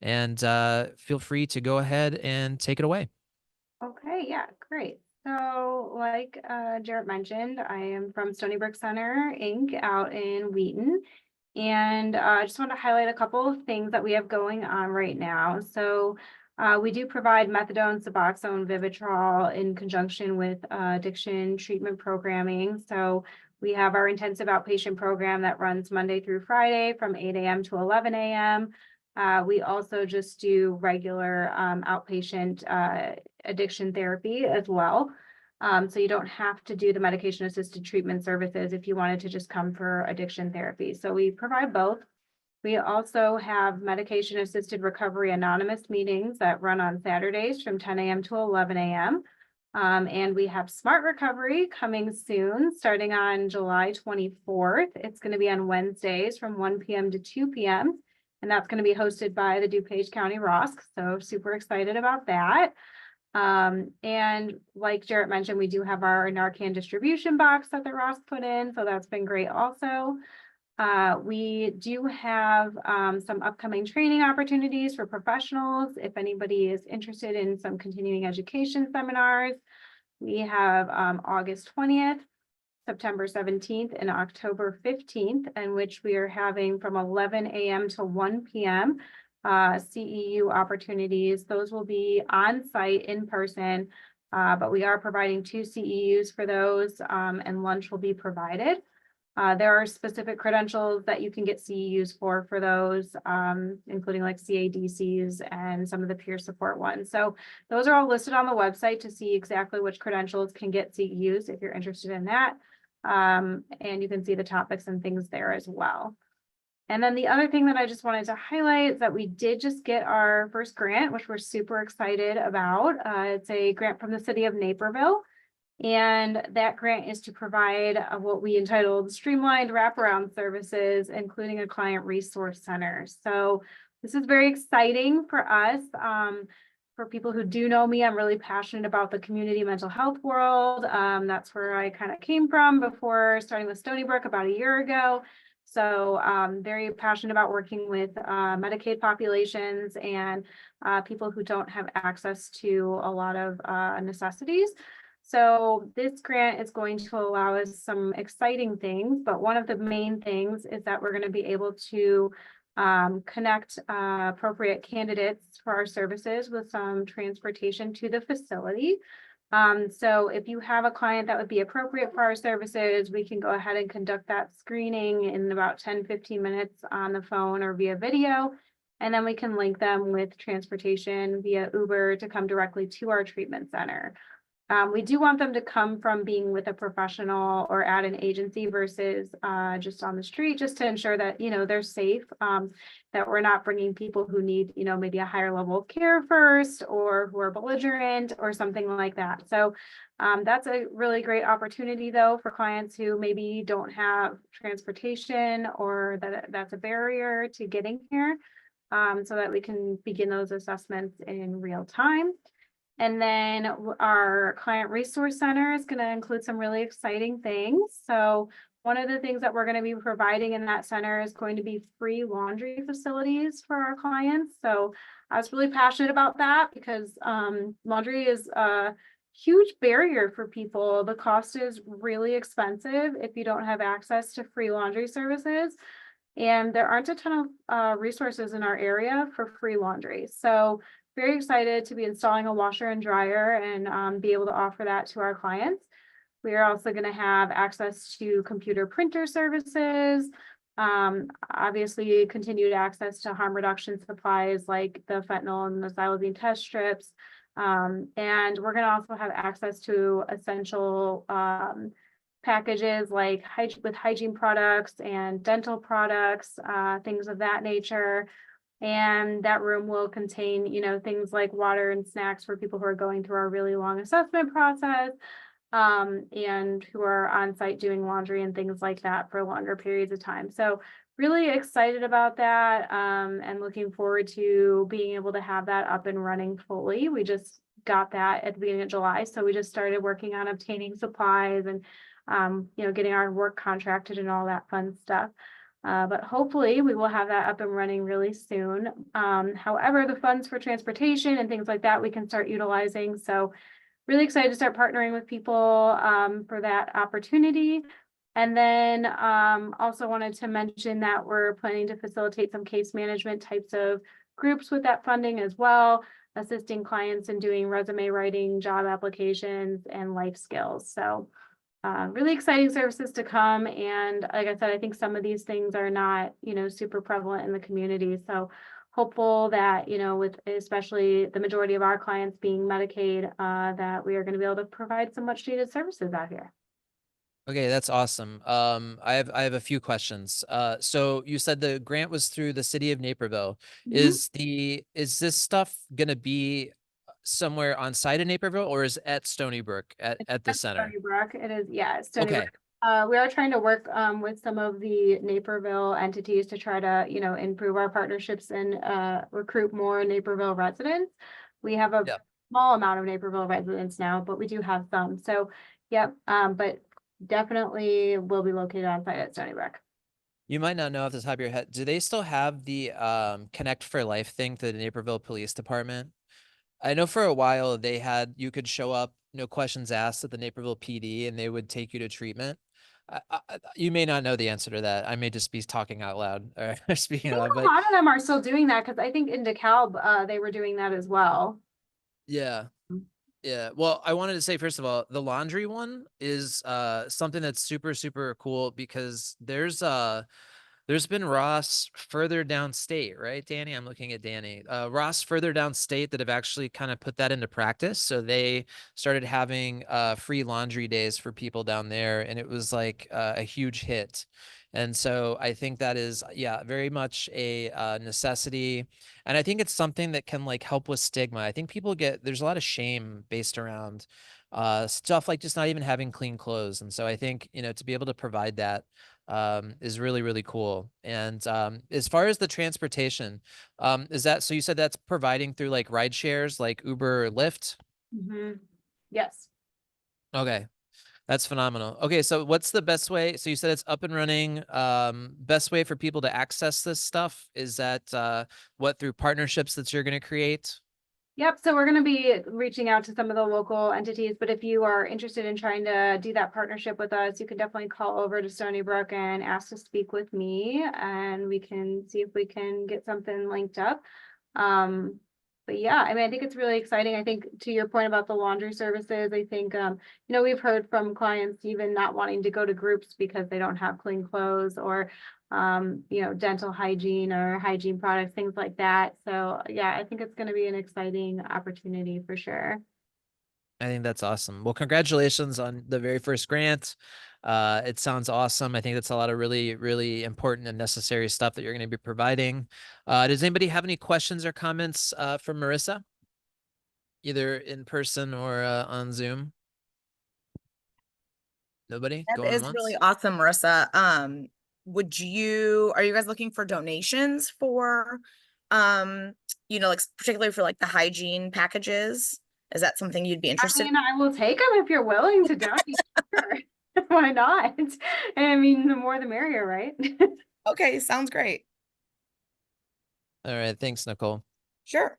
And feel free to go ahead and take it away. Okay, yeah, great. So like Jarrett mentioned, I am from Stonybrook Center, Inc. out in Wheaton. And I just want to highlight a couple of things that we have going on right now. So we do provide methadone, Suboxone, Vivitrol in conjunction with addiction treatment programming. So we have our intensive outpatient program that runs Monday through Friday from 8 a.m. to 11 a.m. We also just do regular outpatient addiction therapy as well. So you don't have to do the medication assisted treatment services if you wanted to just come for addiction therapy. So we provide both. We also have medication assisted recovery anonymous meetings that run on Saturdays from 10 a.m. to 11 a.m. And we have Smart Recovery coming soon, starting on July 24th. It's going to be on Wednesdays from 1 p.m. to 2 p.m. And that's going to be hosted by the DuPage County ROSC. So super excited about that. And like Jarrett mentioned, we do have our Narcan distribution box that the ROSC put in. So that's been great also. We do have some upcoming training opportunities for professionals. If anybody is interested in some continuing education seminars, we have August 20th, September 17th, and October 15th, in which we are having from 11 a.m. to 1 p.m. CEU opportunities. Those will be on site in person, but we are providing 2 CEUs for those, and lunch will be provided. There are specific credentials that you can get CEUs for those, including like CADCs and some of the peer support ones. So those are all listed on the website to see exactly which credentials can get CEUs if you're interested in that. And you can see the topics and things there as well. And then the other thing that I just wanted to highlight is that we did just get our first grant, which we're super excited about. It's a grant from the city of Naperville. And that grant is to provide what we entitled streamlined wraparound services, including a client resource center. So this is very exciting for us. For people who do know me, I'm really passionate about the community mental health world. That's where I kind of came from before starting with Stonybrook about a year ago. So very passionate about working with Medicaid populations and people who don't have access to a lot of necessities. So this grant is going to allow us some exciting things, but one of the main things is that we're going to be able to connect appropriate candidates for our services with some transportation to the facility. So if you have a client that would be appropriate for our services, we can go ahead and conduct that screening in about 10-15 minutes on the phone or via video. And then we can link them with transportation via Uber to come directly to our treatment center. We do want them to come from being with a professional or at an agency versus just on the street, just to ensure that, they're safe, that we're not bringing people who need, maybe a higher level of care first, or who are belligerent or something like that. So that's a really great opportunity, though, for clients who maybe don't have transportation or that's a barrier to getting here, so that we can begin those assessments in real time. And then our client resource center is going to include some really exciting things. So one of the things that we're going to be providing in that center is going to be free laundry facilities for our clients. So I was really passionate about that because laundry is a huge barrier for people. The cost is really expensive if you don't have access to free laundry services. And there aren't a ton of resources in our area for free laundry. So very excited to be installing a washer and dryer and be able to offer that to our clients. We are also going to have access to computer printer services, obviously continued access to harm reduction supplies like the fentanyl and the xylazine test strips. And we're going to also have access to essential packages like with hygiene products and dental products, things of that nature. And that room will contain, things like water and snacks for people who are going through our really long assessment process, and who are on site doing laundry and things like that for longer periods of time. So really excited about that, and looking forward to being able to have that up and running fully. We just got that at the beginning of July. So we just started working on obtaining supplies and, getting our work contracted and all that fun stuff. But hopefully we will have that up and running really soon. However, the funds for transportation and things like that, we can start utilizing. So really excited to start partnering with people for that opportunity. And then also wanted to mention that we're planning to facilitate some case management types of groups with that funding as well, assisting clients in doing resume writing, job applications, and life skills. So really exciting services to come. And like I said, I think some of these things are not, super prevalent in the community. So hopeful that, with especially the majority of our clients being Medicaid, that we are going to be able to provide some much needed services out here. Okay, that's awesome. I have a few questions. So you said the grant was through the city of Naperville. Mhm. Is this stuff gonna be somewhere on site in Naperville, or is at Stonybrook at the center? Stonybrook, it is, yeah, it's Stonybrook. Okay. We are trying to work with some of the Naperville entities to try to, improve our partnerships and recruit more Naperville residents. We have a Yep. small amount of Naperville residents now, but we do have some. So, yep, but definitely will be located on site at Stonybrook. You might not know off the top of your head. Do they still have the Connect for Life thing through the Naperville Police Department? I know for a while you could show up, no questions asked at the Naperville PD, and they would take you to treatment. You may not know the answer to that. I may just be talking out loud or speaking I out think loud, a but lot of them are still doing that because I think in DeKalb, they were doing that as well. yeah. Yeah. Well, I wanted to say, first of all, the laundry one is something that's super, super cool because there's been ROSC further downstate, right, Danny? I'm looking at Danny. ROSC further downstate that have actually kind of put that into practice. So they started having free laundry days for people down there, and it was like a huge hit. And so I think that is, yeah, very much a necessity. And I think it's something that can like help with stigma. I think there's a lot of shame based around stuff like just not even having clean clothes. And so I think, to be able to provide that is really, really cool. And as far as the transportation, so you said that's providing through like ride shares like Uber or Lyft? Mhm. Yes. Okay. That's phenomenal. Okay, so what's the best way? So you said it's up and running. Best way for people to access this stuff is that what, through partnerships that you're going to create? Yep, so we're going to be reaching out to some of the local entities, but if you are interested in trying to do that partnership with us, you can definitely call over to Stonybrook and ask to speak with me, and we can see if we can get something linked up. But yeah, I mean, I think it's really exciting. I think to your point about the laundry services, I think, we've heard from clients even not wanting to go to groups because they don't have clean clothes, or dental hygiene or hygiene products, things like that. So yeah, I think it's going to be an exciting opportunity for sure. I think that's awesome. Well, congratulations on the very first grant. It sounds awesome. I think that's a lot of really, really important and necessary stuff that you're going to be providing. Does anybody have any questions or comments from Marissa? Either in person or on Zoom? Nobody? That Going is once? really awesome, Marissa. Are you guys looking for donations for, like particularly for like the hygiene packages? Is that something you'd be interested I in? mean, I will take them if you're willing to donate. Sure. Why not? I mean, the more the merrier, right? Okay, sounds great. All right. Thanks, Nicole. Sure.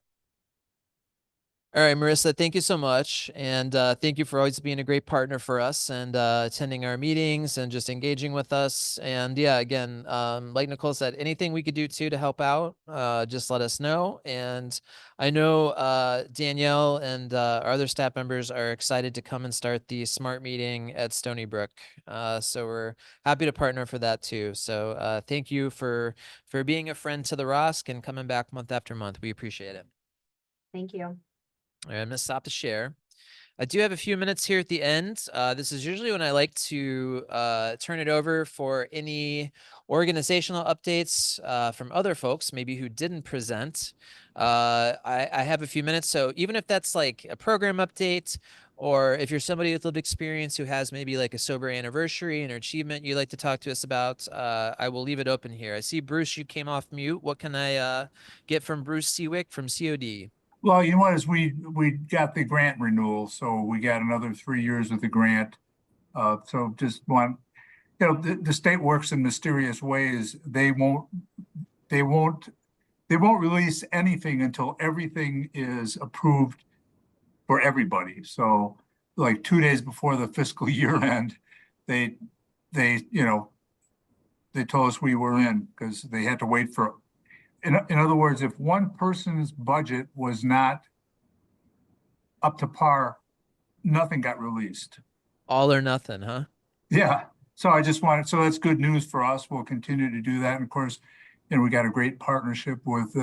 All right, Marissa, thank you so much. And thank you for always being a great partner for us and attending our meetings and just engaging with us. And yeah, again, like Nicole said, anything we could do too to help out, just let us know. And I know Danielle and our other staff members are excited to come and start the SMART meeting at Stonybrook. So we're happy to partner for that too. So thank you for being a friend to the ROSC and coming back month after month. We appreciate it. Thank you. All right, I'm going to stop the share. I do have a few minutes here at the end. This is usually when I like to turn it over for any organizational updates from other folks, maybe who didn't present. I have a few minutes, so even if that's like a program update, or if you're somebody with lived experience who has maybe like a sober anniversary and or achievement you'd like to talk to us about, I will leave it open here. I see Bruce, you came off mute. What can I get from Bruce Seawick from COD? Well, you know what, is we got the grant renewal, so we got another 3 years of the grant. So just want, the state works in mysterious ways. They won't release anything until everything is approved for everybody. So like 2 days before the fiscal year end, they told us we were in, because they had to wait for, in other words, if one person's budget was not up to par, nothing got released. All or nothing, huh? Yeah. So so that's good news for us. We'll continue to do that. And of course, we got a great partnership with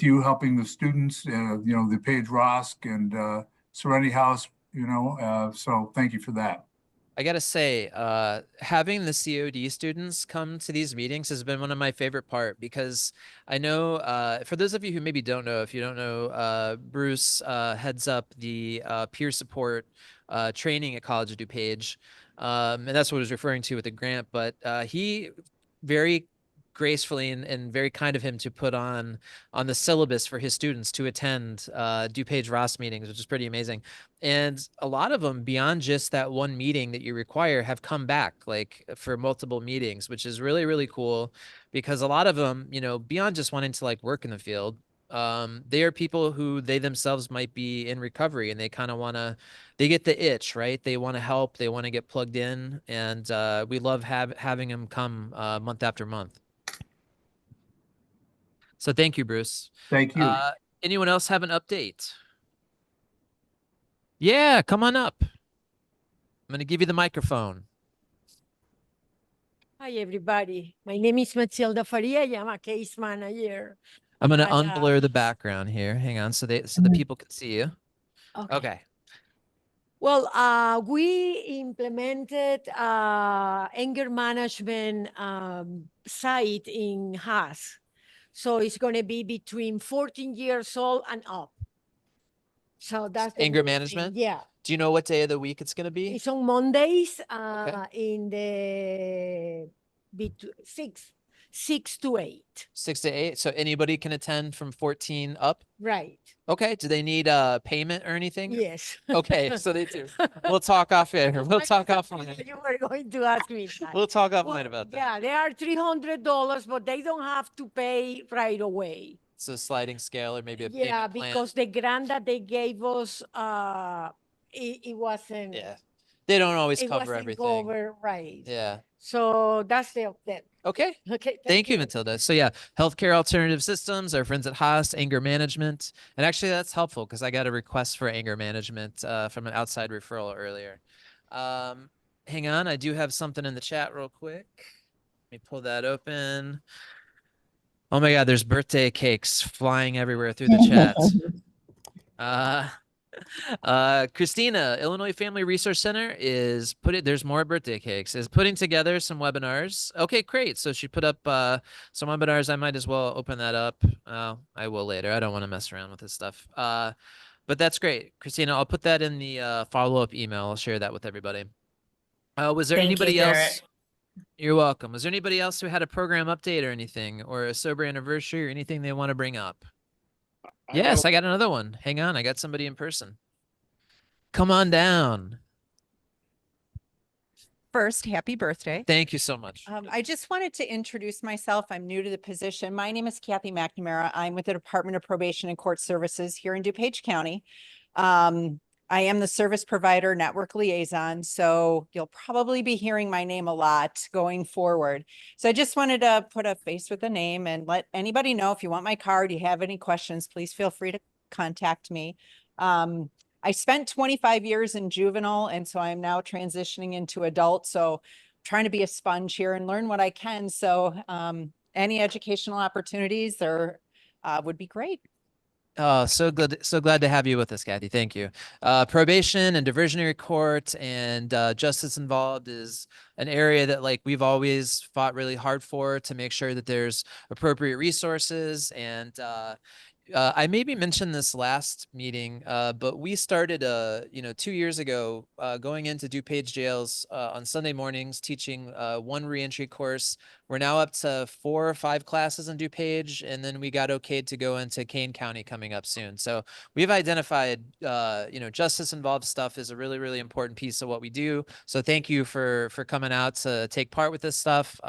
you helping the students, the DuPage ROSC and Serenity House, so thank you for that. I gotta say, having the COD students come to these meetings has been one of my favorite part, because I know, for those of you who maybe don't know, if you don't know, Bruce heads up the peer support training at College of DuPage, and that's what I was referring to with the grant. But he very gracefully and very kind of him to put on the syllabus for his students to attend DuPage ROSC meetings, which is pretty amazing. And a lot of them, beyond just that one meeting that you require, have come back like for multiple meetings, which is really, really cool, because a lot of them, beyond just wanting to like work in the field, they are people who they themselves might be in recovery, and they kind of they get the itch, right? They want to help, they want to get plugged in, and we love having them come month after month. So thank you, Bruce. Thank you. Anyone else have an update? Yeah, come on up. I'm going to give you the microphone. Hi, everybody. My name is Matilda Faria. I'm a case manager. I'm going to And, unblur the background here. Hang on, so the people can see you. Okay. Well, we implemented anger management site in Haas. So it's going to be between 14 years old and up. So that's the Anger new thing. management? Yeah. Do you know what day of the week it's going to be? It's on Mondays Okay. in the 6 to 8. 6 to 8. So anybody can attend from 14 up? Right. Okay. Do they need payment or anything? Yes. Okay, so they do. We'll talk off air. We'll talk offline. You were going to ask me that. We'll talk offline Well, about that. yeah, they are $300, but they don't have to pay right away. It's a sliding scale or maybe a payment Yeah, plan. because the grant that they gave us, it wasn't. Yeah, they don't always It cover wasn't everything. covered, right. Yeah. So that's the update. Okay. Okay. Thank you, Matilda. So yeah, healthcare alternative systems, our friends at Haas, anger management. And actually that's helpful because I got a request for anger management from an outside referral earlier. Hang on, I do have something in the chat real quick. Let me pull that open. Oh my God, there's birthday cakes flying everywhere through the chat. Christina, Illinois Family Resource Center is there's more birthday cakes, is putting together some webinars. Okay, great. So she put up some webinars. I might as well open that up. I will later. I don't want to mess around with this stuff. But that's great. Christina, I'll put that in the follow-up email. I'll share that with everybody. Was there anybody else? You're welcome. Was there anybody else who had a program update or anything, or a sober anniversary or anything they want to bring up? Yes, I got another one. Hang on, I got somebody in person. Come on down. First, happy birthday. Thank you so much. I just wanted to introduce myself. I'm new to the position. My name is Kathy McNamara. I'm with the Department of Probation and Court Services here in DuPage County. I am the service provider network liaison, so you'll probably be hearing my name a lot going forward. So I just wanted to put a face with a name and let anybody know if you want my card, you have any questions, please feel free to contact me. I spent 25 years in juvenile, and so I'm now transitioning into adult. So trying to be a sponge here and learn what I can. So any educational opportunities would be great. Oh, so good. So glad to have you with us, Kathy. Thank you. Probation and diversionary court and justice involved is an area that we've always fought really hard for to make sure that there's appropriate resources. And I maybe mentioned this last meeting, but we started 2 years ago going into DuPage jails on Sunday mornings, teaching one reentry course. We're now up to 4 or 5 classes in DuPage, and then we got okayed to go into Kane County coming up soon. So we've identified, justice involved stuff is a really, really important piece of what we do. So thank you for coming out to take part with this stuff.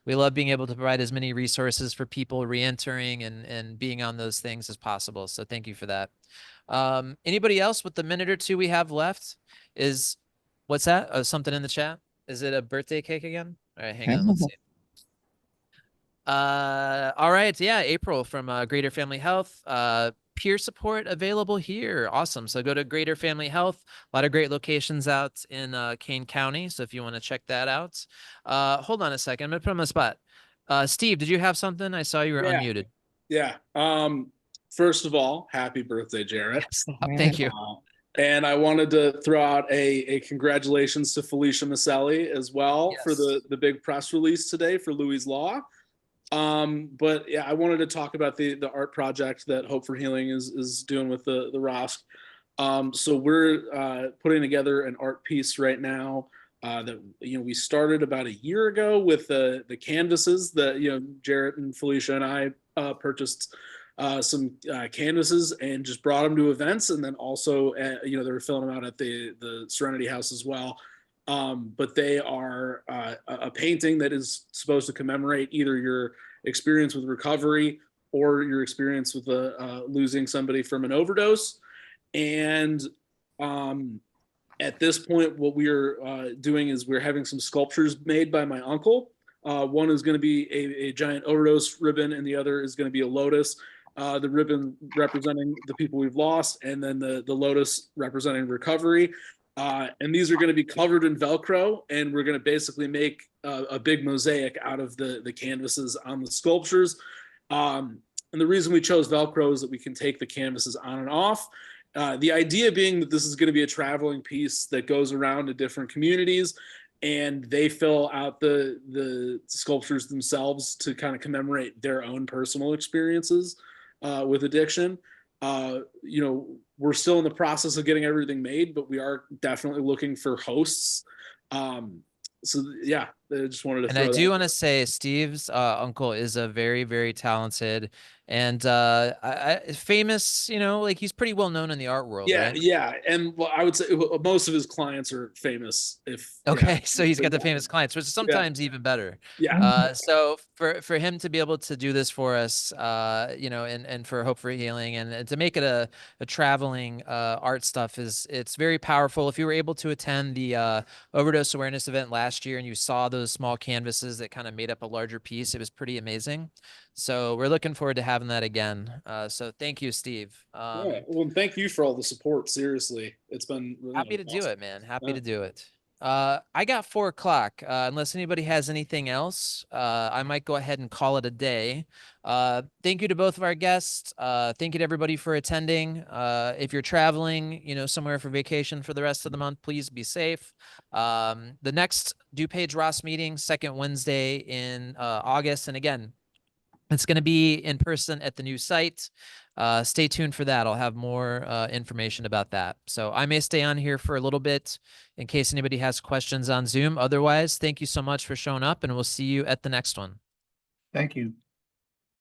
We love being able to provide as many resources for people reentering and being on those things as possible. So thank you for that. Anybody else with the minute or two we have left? What's that? Something in the chat? Is it a birthday cake again? All right, hang on, let's see. All right, yeah, April from Greater Family Health. Peer support available here. Awesome. So go to Greater Family Health. A lot of great locations out in Kane County. So if you want to check that out. Hold on a second. I'm going to put him on the spot. Steve, did you have something? I saw you were unmuted. Yeah. First of all, happy birthday, Jarrett. Yes. Thank you. And I wanted to throw out a congratulations to Felicia Maselli as well for the big press release today for Louis' Law. But yeah, I wanted to talk about the art project that Hope for Healing is doing with the ROSC. So we're putting together an art piece right now that we started about a year ago with the canvases that Jarrett and Felicia and I purchased some canvases and just brought them to events, and then also they were filling them out at the Serenity House as well. But they are a painting that is supposed to commemorate either your experience with recovery or your experience with losing somebody from an overdose. And at this point, what we are doing is we're having some sculptures made by my uncle. One is going to be a giant overdose ribbon, and the other is going to be a lotus. The ribbon representing the people we've lost, and then the lotus representing recovery. And these are going to be covered in Velcro, and we're going to basically make a big mosaic out of the canvases on the sculptures. And the reason we chose Velcro is that we can take the canvases on and off. The idea being that this is going to be a traveling piece that goes around to different communities, and they fill out the sculptures themselves to kind of commemorate their own personal experiences with addiction. We're still in the process of getting everything made, but we are definitely looking for hosts. So yeah, I just wanted to And throw I that do out want to there. say Steve's uncle is a very, very talented and famous, you know, like he's pretty well known in the art world, Yeah, right? yeah, and well, I would say most of his clients are famous. Okay, so he's got the famous clients, which is Yeah. sometimes even better. Yeah, So for him to be able to do this for us, you know, and for Hope for Healing and to make it a traveling art stuff it's very powerful. If you were able to attend the overdose awareness event last year and you saw those small canvases that kind of made up a larger piece, it was pretty amazing. So we're looking forward to having that again. So thank you, Steve. yeah. Well, and thank you for all the support. Seriously, it's been Happy to do awesome. it, man. Happy Yeah. to do it. I got 4 o'clock. Unless anybody has anything else, I might go ahead and call it a day. Thank you to both of our guests. Thank you to everybody for attending. If you're traveling, you know, somewhere for vacation for the rest of the month, please be safe. The next DuPage ROSC meeting, second Wednesday in August. And again, it's going to be in person at the new site. Stay tuned for that. I'll have more information about that. So I may stay on here for a little bit in case anybody has questions on Zoom. Otherwise, thank you so much for showing up and we'll see you at the next one. Thank you.